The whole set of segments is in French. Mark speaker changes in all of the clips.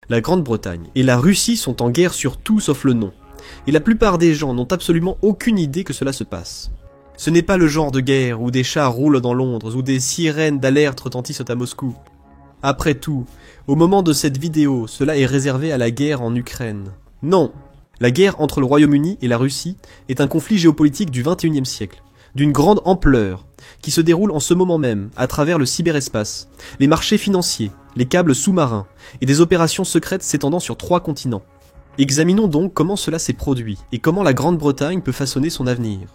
Speaker 1: La Grande-Bretagne et la Russie sont en guerre sur tout sauf le nom. Et la plupart des gens n'ont absolument aucune idée que cela se passe. Ce n'est pas le genre de guerre où des chars roulent dans Londres, où des sirènes d'alerte retentissent à Moscou. Après tout, au moment de cette vidéo, cela est réservé à la guerre en Ukraine. Non! La guerre entre le Royaume-Uni et la Russie est un conflit géopolitique du XXIe siècle, d'une grande ampleur, qui se déroule en ce moment même, à travers le cyberespace, les marchés financiers, les câbles sous-marins, et des opérations secrètes s'étendant sur 3 continents. Examinons donc comment cela s'est produit, et comment la Grande-Bretagne peut façonner son avenir.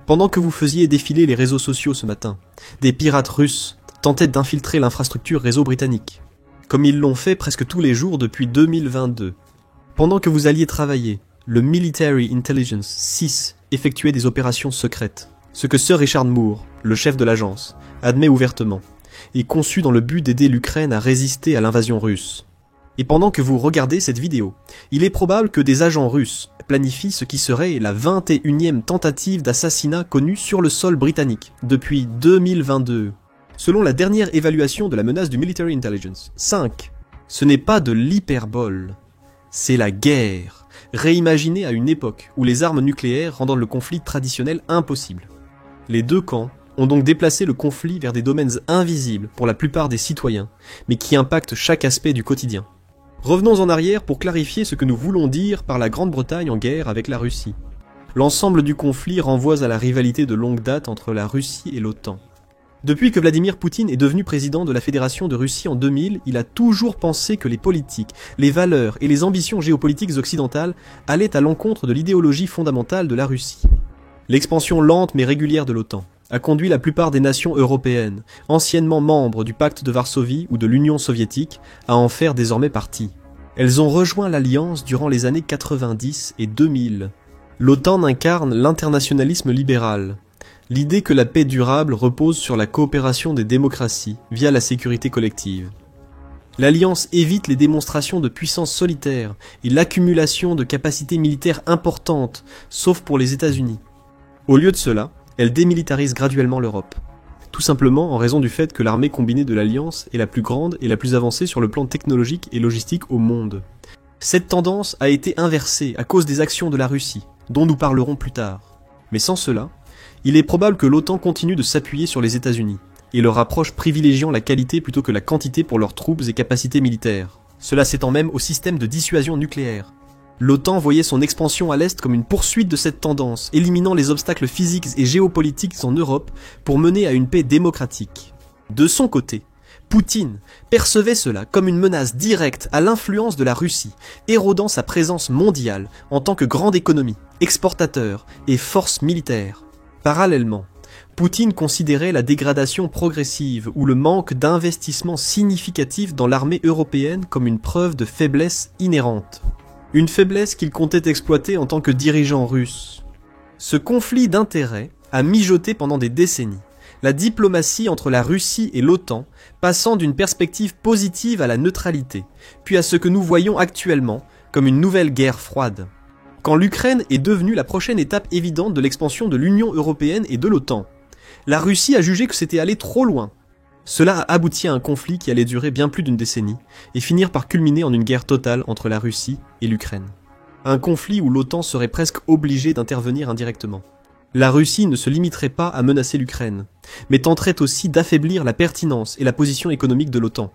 Speaker 1: Pendant que vous faisiez défiler les réseaux sociaux ce matin, des pirates russes tentaient d'infiltrer l'infrastructure réseau britannique, comme ils l'ont fait presque tous les jours depuis 2022. Pendant que vous alliez travailler, le Military Intelligence 6 effectuait des opérations secrètes, ce que Sir Richard Moore, le chef de l'agence, admet ouvertement, et conçu dans le but d'aider l'Ukraine à résister à l'invasion russe. Et pendant que vous regardez cette vidéo, il est probable que des agents russes planifient ce qui serait la 21e tentative d'assassinat connue sur le sol britannique depuis 2022. Selon la dernière évaluation de la menace du Military Intelligence 5, ce n'est pas de l'hyperbole, c'est la guerre, réimaginée à une époque où les armes nucléaires rendant le conflit traditionnel impossible. Les deux camps ont donc déplacé le conflit vers des domaines invisibles pour la plupart des citoyens, mais qui impactent chaque aspect du quotidien. Revenons en arrière pour clarifier ce que nous voulons dire par la Grande-Bretagne en guerre avec la Russie. L'ensemble du conflit renvoie à la rivalité de longue date entre la Russie et l'OTAN. Depuis que Vladimir Poutine est devenu président de la Fédération de Russie en 2000, il a toujours pensé que les politiques, les valeurs et les ambitions géopolitiques occidentales allaient à l'encontre de l'idéologie fondamentale de la Russie. L'expansion lente mais régulière de l'OTAN a conduit la plupart des nations européennes, anciennement membres du pacte de Varsovie ou de l'Union soviétique, à en faire désormais partie. Elles ont rejoint l'alliance durant les années 90 et 2000. L'OTAN incarne l'internationalisme libéral, l'idée que la paix durable repose sur la coopération des démocraties via la sécurité collective. L'Alliance évite les démonstrations de puissance solitaire et l'accumulation de capacités militaires importantes, sauf pour les États-Unis. Au lieu de cela, elle démilitarise graduellement l'Europe. Tout simplement en raison du fait que l'armée combinée de l'Alliance est la plus grande et la plus avancée sur le plan technologique et logistique au monde. Cette tendance a été inversée à cause des actions de la Russie, dont nous parlerons plus tard. Mais sans cela, il est probable que l'OTAN continue de s'appuyer sur les États-Unis, et leur approche privilégiant la qualité plutôt que la quantité pour leurs troupes et capacités militaires. Cela s'étend même au système de dissuasion nucléaire. L'OTAN voyait son expansion à l'Est comme une poursuite de cette tendance, éliminant les obstacles physiques et géopolitiques en Europe pour mener à une paix démocratique. De son côté, Poutine percevait cela comme une menace directe à l'influence de la Russie, érodant sa présence mondiale en tant que grande économie, exportateur et force militaire. Parallèlement, Poutine considérait la dégradation progressive ou le manque d'investissement significatif dans l'armée européenne comme une preuve de faiblesse inhérente. Une faiblesse qu'il comptait exploiter en tant que dirigeant russe. Ce conflit d'intérêts a mijoté pendant des décennies, la diplomatie entre la Russie et l'OTAN passant d'une perspective positive à la neutralité, puis à ce que nous voyons actuellement comme une nouvelle guerre froide. Quand l'Ukraine est devenue la prochaine étape évidente de l'expansion de l'Union européenne et de l'OTAN, la Russie a jugé que c'était allé trop loin. Cela a abouti à un conflit qui allait durer bien plus d'une décennie et finir par culminer en une guerre totale entre la Russie et l'Ukraine. Un conflit où l'OTAN serait presque obligée d'intervenir indirectement. La Russie ne se limiterait pas à menacer l'Ukraine, mais tenterait aussi d'affaiblir la pertinence et la position économique de l'OTAN.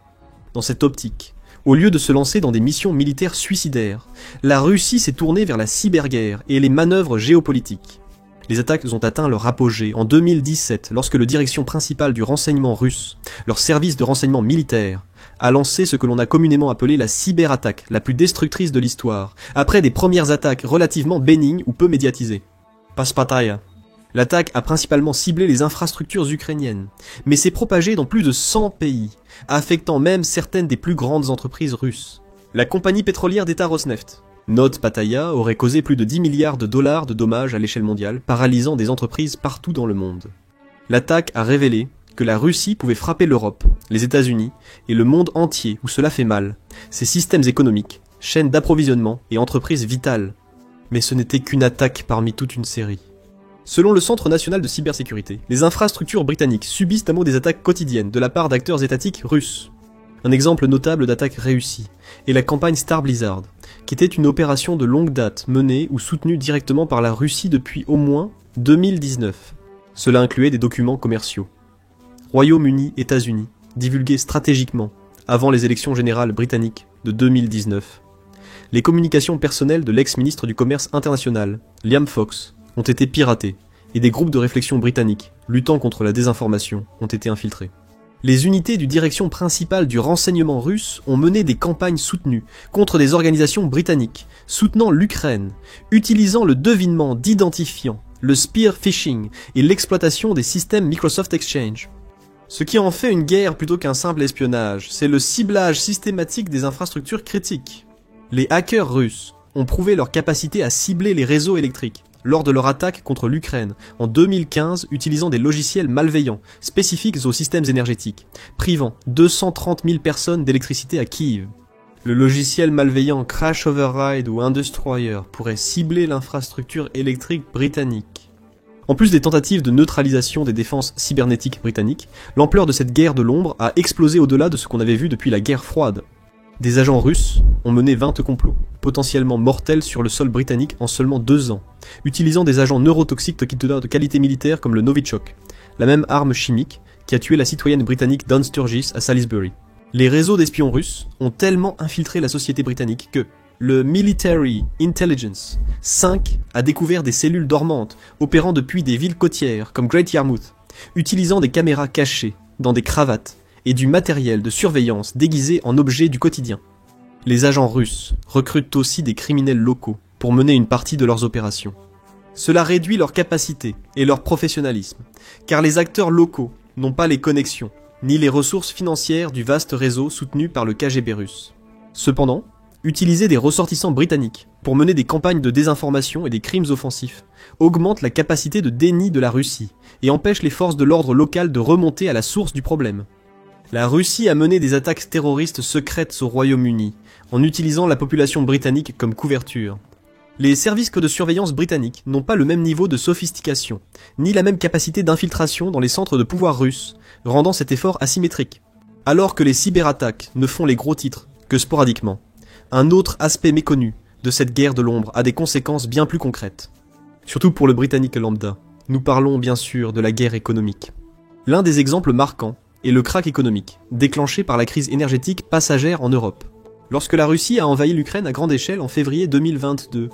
Speaker 1: Dans cette optique, au lieu de se lancer dans des missions militaires suicidaires, la Russie s'est tournée vers la cyberguerre et les manœuvres géopolitiques. Les attaques ont atteint leur apogée en 2017 lorsque le direction principale du renseignement russe, leur service de renseignement militaire, a lancé ce que l'on a communément appelé la cyberattaque, la plus destructrice de l'histoire, après des premières attaques relativement bénignes ou peu médiatisées. Paspataya. L'attaque a principalement ciblé les infrastructures ukrainiennes, mais s'est propagée dans plus de 100 pays, affectant même certaines des plus grandes entreprises russes. La compagnie pétrolière d'État Rosneft, Notpataya, aurait causé plus de 10 milliards de dollars de dommages à l'échelle mondiale, paralysant des entreprises partout dans le monde. L'attaque a révélé que la Russie pouvait frapper l'Europe, les États-Unis et le monde entier où cela fait mal, ses systèmes économiques, chaînes d'approvisionnement et entreprises vitales. Mais ce n'était qu'une attaque parmi toute une série. Selon le Centre national de cybersécurité, les infrastructures britanniques subissent à mot des attaques quotidiennes de la part d'acteurs étatiques russes. Un exemple notable d'attaque réussie est la campagne Star Blizzard, qui était une opération de longue date menée ou soutenue directement par la Russie depuis au moins 2019. Cela incluait des documents commerciaux. Royaume-Uni, États-Unis, divulgués stratégiquement avant les élections générales britanniques de 2019. Les communications personnelles de l'ex-ministre du Commerce international, Liam Fox, ont été piratées et des groupes de réflexion britanniques, luttant contre la désinformation, ont été infiltrés. Les unités du direction principale du renseignement russe ont mené des campagnes soutenues contre des organisations britanniques, soutenant l'Ukraine, utilisant le devinement d'identifiants, le spear phishing et l'exploitation des systèmes Microsoft Exchange. Ce qui en fait une guerre plutôt qu'un simple espionnage, c'est le ciblage systématique des infrastructures critiques. Les hackers russes ont prouvé leur capacité à cibler les réseaux électriques lors de leur attaque contre l'Ukraine en 2015 utilisant des logiciels malveillants spécifiques aux systèmes énergétiques, privant 230 000 personnes d'électricité à Kiev. Le logiciel malveillant Crash Override ou Undestroyer pourrait cibler l'infrastructure électrique britannique. En plus des tentatives de neutralisation des défenses cybernétiques britanniques, l'ampleur de cette guerre de l'ombre a explosé au-delà de ce qu'on avait vu depuis la guerre froide. Des agents russes ont mené 20 complots, potentiellement mortels sur le sol britannique en seulement 2 ans, utilisant des agents neurotoxiques de qualité militaire comme le Novichok, la même arme chimique qui a tué la citoyenne britannique Dawn Sturgis à Salisbury. Les réseaux d'espions russes ont tellement infiltré la société britannique que le Military Intelligence 5 a découvert des cellules dormantes opérant depuis des villes côtières comme Great Yarmouth, utilisant des caméras cachées dans des cravates et du matériel de surveillance déguisé en objets du quotidien. Les agents russes recrutent aussi des criminels locaux pour mener une partie de leurs opérations. Cela réduit leur capacité et leur professionnalisme, car les acteurs locaux n'ont pas les connexions ni les ressources financières du vaste réseau soutenu par le KGB russe. Cependant, utiliser des ressortissants britanniques pour mener des campagnes de désinformation et des crimes offensifs augmente la capacité de déni de la Russie et empêche les forces de l'ordre locales de remonter à la source du problème. La Russie a mené des attaques terroristes secrètes au Royaume-Uni en utilisant la population britannique comme couverture. Les services de surveillance britanniques n'ont pas le même niveau de sophistication, ni la même capacité d'infiltration dans les centres de pouvoir russes, rendant cet effort asymétrique. Alors que les cyberattaques ne font les gros titres que sporadiquement, un autre aspect méconnu de cette guerre de l'ombre a des conséquences bien plus concrètes. Surtout pour le Britannique lambda, nous parlons bien sûr de la guerre économique. L'un des exemples marquants est le krach économique, déclenché par la crise énergétique passagère en Europe. Lorsque la Russie a envahi l'Ukraine à grande échelle en février 2022,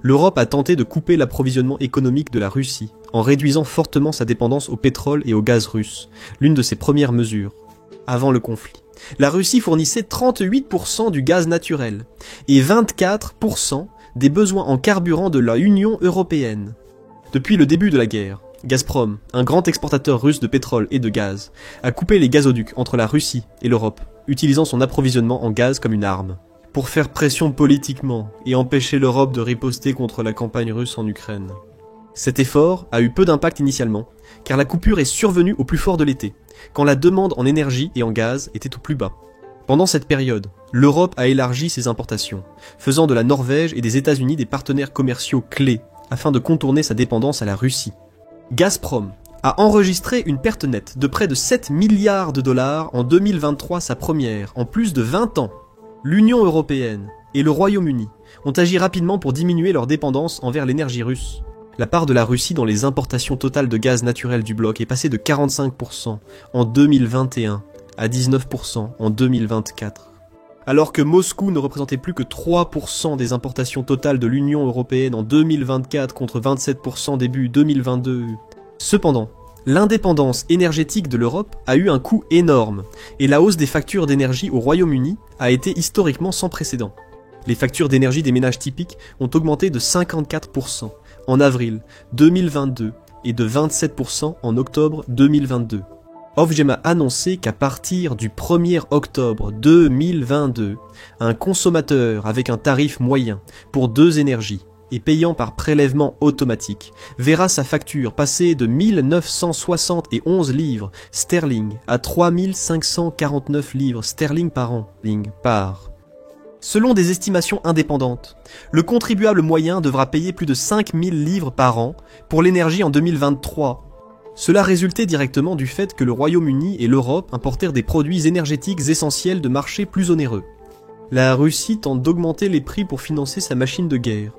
Speaker 1: l'Europe a tenté de couper l'approvisionnement économique de la Russie, en réduisant fortement sa dépendance au pétrole et au gaz russe, l'une de ses premières mesures. Avant le conflit, la Russie fournissait 38% du gaz naturel et 24% des besoins en carburant de l'Union européenne. Depuis le début de la guerre, Gazprom, un grand exportateur russe de pétrole et de gaz, a coupé les gazoducs entre la Russie et l'Europe, utilisant son approvisionnement en gaz comme une arme, pour faire pression politiquement et empêcher l'Europe de riposter contre la campagne russe en Ukraine. Cet effort a eu peu d'impact initialement, car la coupure est survenue au plus fort de l'été, quand la demande en énergie et en gaz était au plus bas. Pendant cette période, l'Europe a élargi ses importations, faisant de la Norvège et des États-Unis des partenaires commerciaux clés afin de contourner sa dépendance à la Russie. Gazprom a enregistré une perte nette de près de 7 milliards de dollars en 2023, sa première, en plus de 20 ans. L'Union européenne et le Royaume-Uni ont agi rapidement pour diminuer leur dépendance envers l'énergie russe. La part de la Russie dans les importations totales de gaz naturel du bloc est passée de 45% en 2021 à 19% en 2024. Alors que Moscou ne représentait plus que 3% des importations totales de l'Union européenne en 2024 contre 27% début 2022. Cependant, l'indépendance énergétique de l'Europe a eu un coût énorme, et la hausse des factures d'énergie au Royaume-Uni a été historiquement sans précédent. Les factures d'énergie des ménages typiques ont augmenté de 54% en avril 2022 et de 27% en octobre 2022. Ofgem a annoncé qu'à partir du 1er octobre 2022, un consommateur avec un tarif moyen pour 2 énergies et payant par prélèvement automatique verra sa facture passer de 1971 livres sterling à 3549 livres sterling par an. Selon des estimations indépendantes, le contribuable moyen devra payer plus de 5000 livres par an pour l'énergie en 2023, Cela résultait directement du fait que le Royaume-Uni et l'Europe importèrent des produits énergétiques essentiels de marchés plus onéreux. La Russie tente d'augmenter les prix pour financer sa machine de guerre,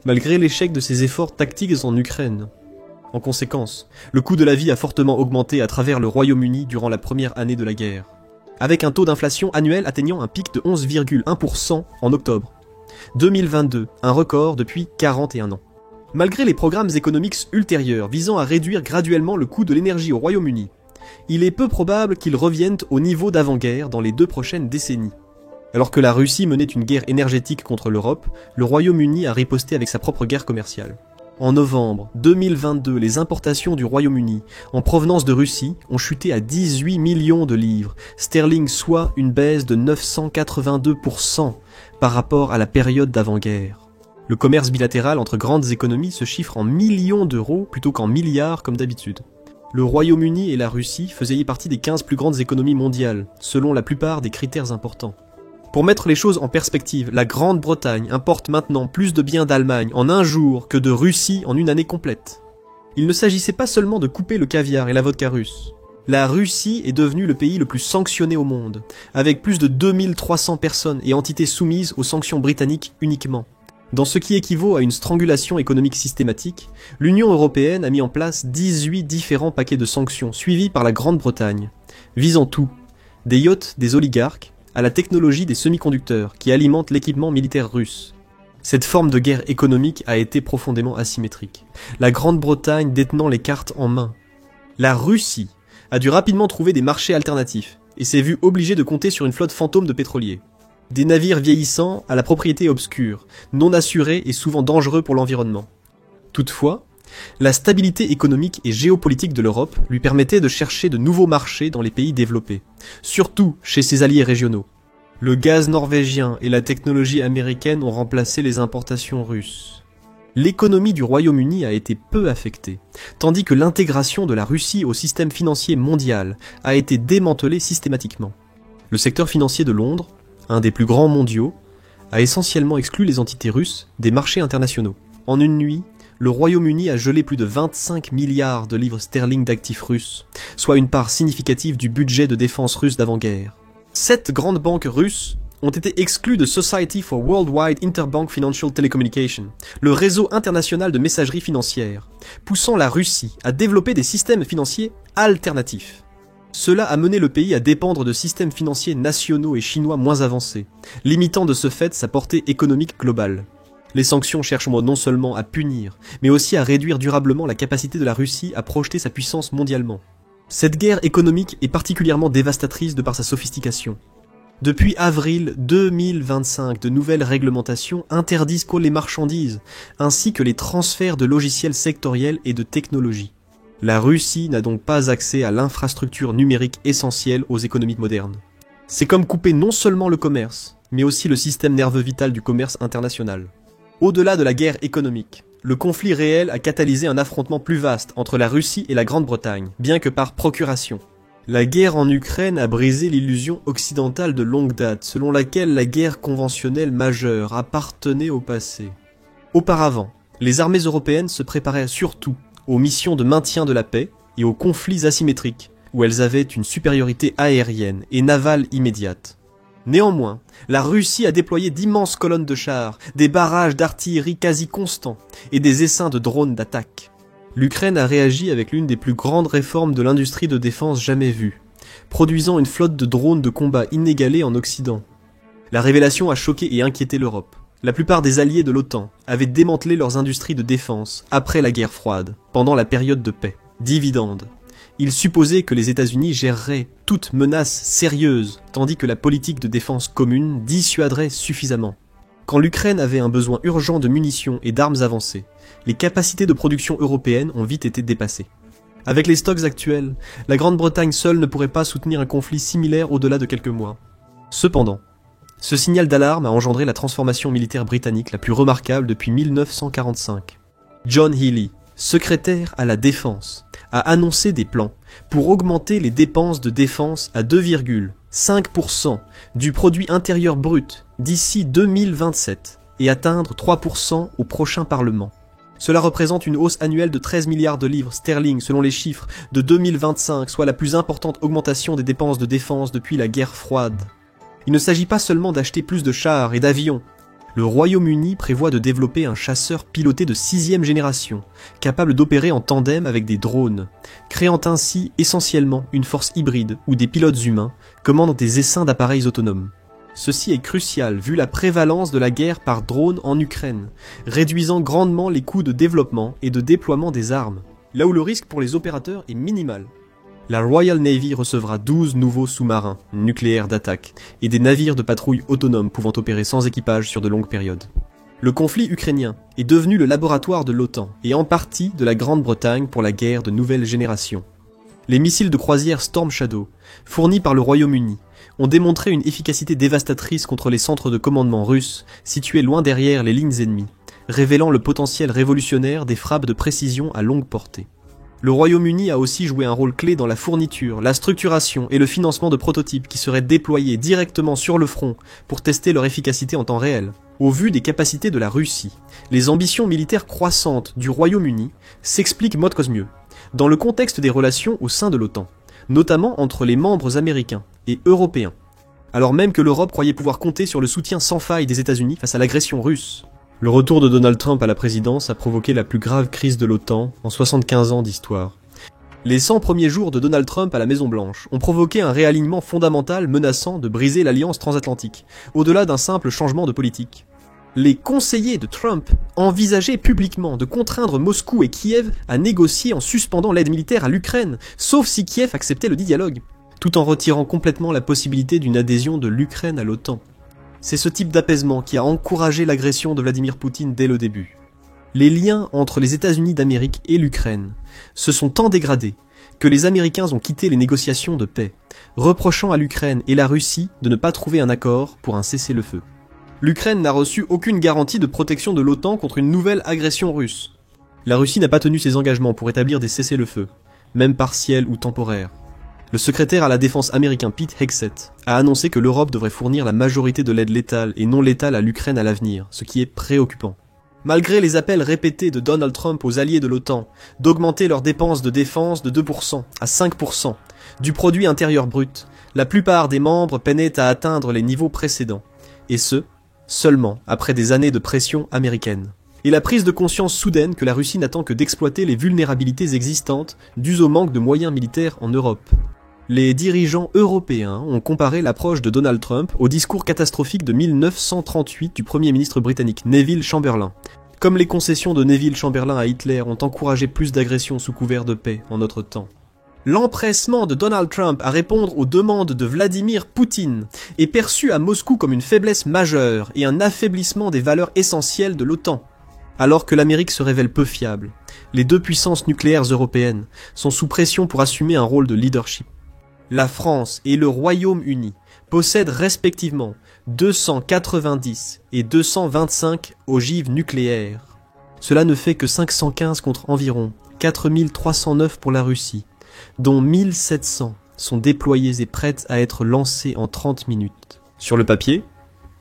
Speaker 1: malgré l'échec de ses efforts tactiques en Ukraine. En conséquence, le coût de la vie a fortement augmenté à travers le Royaume-Uni durant la première année de la guerre, avec un taux d'inflation annuel atteignant un pic de 11,1% en octobre 2022, un record depuis 41 ans. Malgré les programmes économiques ultérieurs visant à réduire graduellement le coût de l'énergie au Royaume-Uni, il est peu probable qu'ils reviennent au niveau d'avant-guerre dans les 2 prochaines décennies. Alors que la Russie menait une guerre énergétique contre l'Europe, le Royaume-Uni a riposté avec sa propre guerre commerciale. En novembre 2022, les importations du Royaume-Uni en provenance de Russie ont chuté à 18 millions de livres sterling, soit une baisse de 982% par rapport à la période d'avant-guerre. Le commerce bilatéral entre grandes économies se chiffre en millions d'euros plutôt qu'en milliards comme d'habitude. Le Royaume-Uni et la Russie faisaient partie des 15 plus grandes économies mondiales, selon la plupart des critères importants. Pour mettre les choses en perspective, la Grande-Bretagne importe maintenant plus de biens d'Allemagne en un jour que de Russie en une année complète. Il ne s'agissait pas seulement de couper le caviar et la vodka russe. La Russie est devenue le pays le plus sanctionné au monde, avec plus de 2300 personnes et entités soumises aux sanctions britanniques uniquement. Dans ce qui équivaut à une strangulation économique systématique, l'Union européenne a mis en place 18 différents paquets de sanctions suivis par la Grande-Bretagne, visant tout, des yachts des oligarques à la technologie des semi-conducteurs qui alimentent l'équipement militaire russe. Cette forme de guerre économique a été profondément asymétrique, la Grande-Bretagne détenant les cartes en main. La Russie a dû rapidement trouver des marchés alternatifs et s'est vue obligée de compter sur une flotte fantôme de pétroliers. Des navires vieillissants à la propriété obscure, non assurés et souvent dangereux pour l'environnement. Toutefois, la stabilité économique et géopolitique de l'Europe lui permettait de chercher de nouveaux marchés dans les pays développés, surtout chez ses alliés régionaux. Le gaz norvégien et la technologie américaine ont remplacé les importations russes. L'économie du Royaume-Uni a été peu affectée, tandis que l'intégration de la Russie au système financier mondial a été démantelée systématiquement. Le secteur financier de Londres, un des plus grands mondiaux, a essentiellement exclu les entités russes des marchés internationaux. En une nuit, le Royaume-Uni a gelé plus de 25 milliards de livres sterling d'actifs russes, soit une part significative du budget de défense russe d'avant-guerre. 7 grandes banques russes ont été exclues de Society for Worldwide Interbank Financial Telecommunication, le réseau international de messagerie financière, poussant la Russie à développer des systèmes financiers alternatifs. Cela a mené le pays à dépendre de systèmes financiers nationaux et chinois moins avancés, limitant de ce fait sa portée économique globale. Les sanctions cherchent non seulement à punir, mais aussi à réduire durablement la capacité de la Russie à projeter sa puissance mondialement. Cette guerre économique est particulièrement dévastatrice de par sa sophistication. Depuis avril 2025, de nouvelles réglementations interdisent les marchandises, ainsi que les transferts de logiciels sectoriels et de technologies. La Russie n'a donc pas accès à l'infrastructure numérique essentielle aux économies modernes. C'est comme couper non seulement le commerce, mais aussi le système nerveux vital du commerce international. Au-delà de la guerre économique, le conflit réel a catalysé un affrontement plus vaste entre la Russie et la Grande-Bretagne, bien que par procuration. La guerre en Ukraine a brisé l'illusion occidentale de longue date, selon laquelle la guerre conventionnelle majeure appartenait au passé. Auparavant, les armées européennes se préparaient surtout aux missions de maintien de la paix et aux conflits asymétriques, où elles avaient une supériorité aérienne et navale immédiate. Néanmoins, la Russie a déployé d'immenses colonnes de chars, des barrages d'artillerie quasi constants et des essaims de drones d'attaque. L'Ukraine a réagi avec l'une des plus grandes réformes de l'industrie de défense jamais vue, produisant une flotte de drones de combat inégalée en Occident. La révélation a choqué et inquiété l'Europe. La plupart des alliés de l'OTAN avaient démantelé leurs industries de défense après la guerre froide, pendant la période de paix. Dividendes. Ils supposaient que les États-Unis géreraient toute menace sérieuse, tandis que la politique de défense commune dissuaderait suffisamment. Quand l'Ukraine avait un besoin urgent de munitions et d'armes avancées, les capacités de production européennes ont vite été dépassées. Avec les stocks actuels, la Grande-Bretagne seule ne pourrait pas soutenir un conflit similaire au-delà de quelques mois. Cependant, ce signal d'alarme a engendré la transformation militaire britannique la plus remarquable depuis 1945. John Healey, secrétaire à la Défense, a annoncé des plans pour augmenter les dépenses de défense à 2,5% du produit intérieur brut d'ici 2027 et atteindre 3% au prochain Parlement. Cela représente une hausse annuelle de 13 milliards de livres sterling selon les chiffres de 2025, soit la plus importante augmentation des dépenses de défense depuis la guerre froide. Il ne s'agit pas seulement d'acheter plus de chars et d'avions. Le Royaume-Uni prévoit de développer un chasseur piloté de 6e génération, capable d'opérer en tandem avec des drones, créant ainsi essentiellement une force hybride où des pilotes humains commandent des essaims d'appareils autonomes. Ceci est crucial vu la prévalence de la guerre par drone en Ukraine, réduisant grandement les coûts de développement et de déploiement des armes, là où le risque pour les opérateurs est minimal. La Royal Navy recevra 12 nouveaux sous-marins nucléaires d'attaque et des navires de patrouille autonomes pouvant opérer sans équipage sur de longues périodes. Le conflit ukrainien est devenu le laboratoire de l'OTAN et en partie de la Grande-Bretagne pour la guerre de nouvelle génération. Les missiles de croisière Storm Shadow, fournis par le Royaume-Uni, ont démontré une efficacité dévastatrice contre les centres de commandement russes situés loin derrière les lignes ennemies, révélant le potentiel révolutionnaire des frappes de précision à longue portée. Le Royaume-Uni a aussi joué un rôle clé dans la fourniture, la structuration et le financement de prototypes qui seraient déployés directement sur le front pour tester leur efficacité en temps réel. Au vu des capacités de la Russie, les ambitions militaires croissantes du Royaume-Uni s'expliquent mode cause mieux, dans le contexte des relations au sein de l'OTAN, notamment entre les membres américains et européens, alors même que l'Europe croyait pouvoir compter sur le soutien sans faille des États-Unis face à l'agression russe. Le retour de Donald Trump à la présidence a provoqué la plus grave crise de l'OTAN en 75 ans d'histoire. Les 100 premiers jours de Donald Trump à la Maison-Blanche ont provoqué un réalignement fondamental menaçant de briser l'alliance transatlantique, au-delà d'un simple changement de politique. Les conseillers de Trump envisageaient publiquement de contraindre Moscou et Kiev à négocier en suspendant l'aide militaire à l'Ukraine, sauf si Kiev acceptait le dialogue, tout en retirant complètement la possibilité d'une adhésion de l'Ukraine à l'OTAN. C'est ce type d'apaisement qui a encouragé l'agression de Vladimir Poutine dès le début. Les liens entre les États-Unis d'Amérique et l'Ukraine se sont tant dégradés que les Américains ont quitté les négociations de paix, reprochant à l'Ukraine et la Russie de ne pas trouver un accord pour un cessez-le-feu. L'Ukraine n'a reçu aucune garantie de protection de l'OTAN contre une nouvelle agression russe. La Russie n'a pas tenu ses engagements pour établir des cessez-le-feu, même partiels ou temporaires. Le secrétaire à la défense américain Pete Hegseth a annoncé que l'Europe devrait fournir la majorité de l'aide létale et non létale à l'Ukraine à l'avenir, ce qui est préoccupant. Malgré les appels répétés de Donald Trump aux alliés de l'OTAN d'augmenter leurs dépenses de défense de 2% à 5% du produit intérieur brut, la plupart des membres peinaient à atteindre les niveaux précédents, et ce, seulement après des années de pression américaine. Et la prise de conscience soudaine que la Russie n'attend que d'exploiter les vulnérabilités existantes dues au manque de moyens militaires en Europe. Les dirigeants européens ont comparé l'approche de Donald Trump au discours catastrophique de 1938 du Premier ministre britannique Neville Chamberlain. Comme les concessions de Neville Chamberlain à Hitler ont encouragé plus d'agressions sous couvert de paix en notre temps. L'empressement de Donald Trump à répondre aux demandes de Vladimir Poutine est perçu à Moscou comme une faiblesse majeure et un affaiblissement des valeurs essentielles de l'OTAN. Alors que l'Amérique se révèle peu fiable, les deux puissances nucléaires européennes sont sous pression pour assumer un rôle de leadership. La France et le Royaume-Uni possèdent respectivement 290 et 225 ogives nucléaires. Cela ne fait que 515 contre environ 4309 pour la Russie, dont 1700 sont déployées et prêtes à être lancées en 30 minutes. Sur le papier,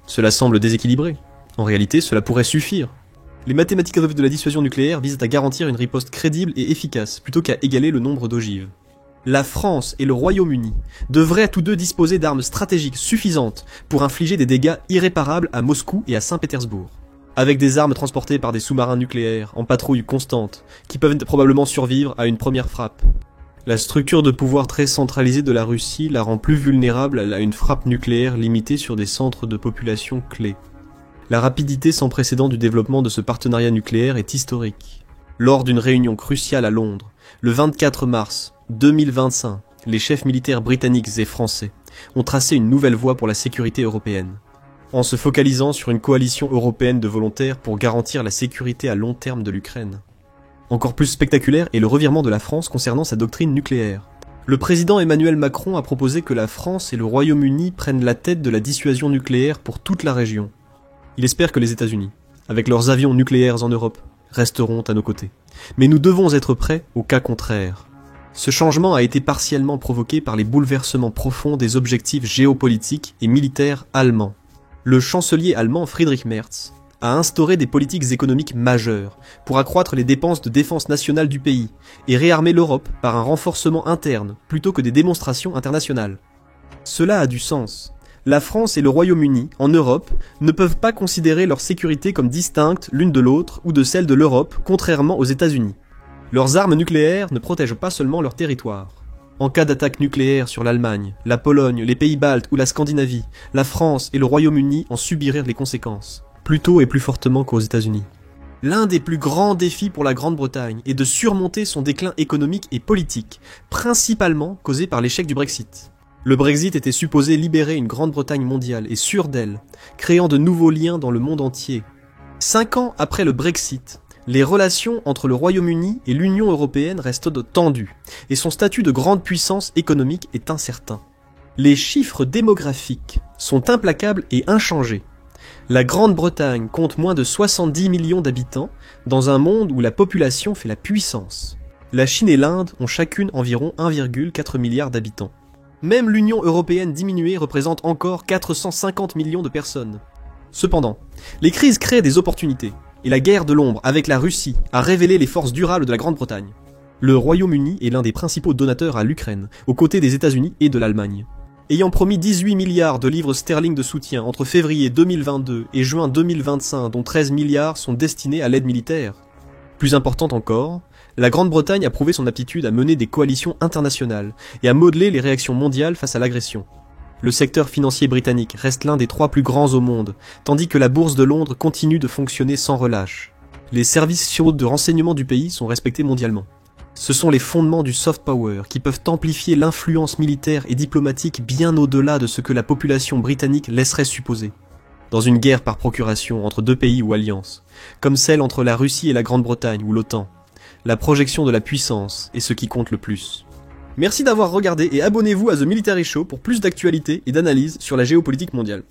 Speaker 1: cela semble déséquilibré. En réalité, cela pourrait suffire. Les mathématiques de la dissuasion nucléaire visent à garantir une riposte crédible et efficace, plutôt qu'à égaler le nombre d'ogives. La France et le Royaume-Uni devraient tous deux disposer d'armes stratégiques suffisantes pour infliger des dégâts irréparables à Moscou et à Saint-Pétersbourg, avec des armes transportées par des sous-marins nucléaires en patrouille constante, qui peuvent probablement survivre à une première frappe. La structure de pouvoir très centralisée de la Russie la rend plus vulnérable à une frappe nucléaire limitée sur des centres de population clés. La rapidité sans précédent du développement de ce partenariat nucléaire est historique. Lors d'une réunion cruciale à Londres, le 24 mars 2025, les chefs militaires britanniques et français ont tracé une nouvelle voie pour la sécurité européenne, en se focalisant sur une coalition européenne de volontaires pour garantir la sécurité à long terme de l'Ukraine. Encore plus spectaculaire est le revirement de la France concernant sa doctrine nucléaire. Le président Emmanuel Macron a proposé que la France et le Royaume-Uni prennent la tête de la dissuasion nucléaire pour toute la région. Il espère que les États-Unis, avec leurs avions nucléaires en Europe, resteront à nos côtés. Mais nous devons être prêts au cas contraire. Ce changement a été partiellement provoqué par les bouleversements profonds des objectifs géopolitiques et militaires allemands. Le chancelier allemand Friedrich Merz a instauré des politiques économiques majeures pour accroître les dépenses de défense nationale du pays et réarmer l'Europe par un renforcement interne plutôt que des démonstrations internationales. Cela a du sens. La France et le Royaume-Uni, en Europe, ne peuvent pas considérer leur sécurité comme distincte l'une de l'autre ou de celle de l'Europe, contrairement aux États-Unis. Leurs armes nucléaires ne protègent pas seulement leur territoire. En cas d'attaque nucléaire sur l'Allemagne, la Pologne, les pays baltes ou la Scandinavie, la France et le Royaume-Uni en subiraient les conséquences, plus tôt et plus fortement qu'aux États-Unis. L'un des plus grands défis pour la Grande-Bretagne est de surmonter son déclin économique et politique, principalement causé par l'échec du Brexit. Le Brexit était supposé libérer une Grande-Bretagne mondiale et sûre d'elle, créant de nouveaux liens dans le monde entier. 5 ans après le Brexit, les relations entre le Royaume-Uni et l'Union européenne restent tendues, et son statut de grande puissance économique est incertain. Les chiffres démographiques sont implacables et inchangés. La Grande-Bretagne compte moins de 70 millions d'habitants, dans un monde où la population fait la puissance. La Chine et l'Inde ont chacune environ 1,4 milliard d'habitants. Même l'Union européenne diminuée représente encore 450 millions de personnes. Cependant, les crises créent des opportunités, et la guerre de l'ombre avec la Russie a révélé les forces durables de la Grande-Bretagne. Le Royaume-Uni est l'un des principaux donateurs à l'Ukraine, aux côtés des États-Unis et de l'Allemagne. Ayant promis 18 milliards de livres sterling de soutien entre février 2022 et juin 2025, dont 13 milliards sont destinés à l'aide militaire. Plus importante encore, la Grande-Bretagne a prouvé son aptitude à mener des coalitions internationales et à modeler les réactions mondiales face à l'agression. Le secteur financier britannique reste l'un des 3 plus grands au monde, tandis que la bourse de Londres continue de fonctionner sans relâche. Les services de renseignement du pays sont respectés mondialement. Ce sont les fondements du soft power qui peuvent amplifier l'influence militaire et diplomatique bien au-delà de ce que la population britannique laisserait supposer. Dans une guerre par procuration entre 2 pays ou alliances, comme celle entre la Russie et la Grande-Bretagne ou l'OTAN, la projection de la puissance est ce qui compte le plus. Merci d'avoir regardé et abonnez-vous à The Military Show pour plus d'actualités et d'analyses sur la géopolitique mondiale.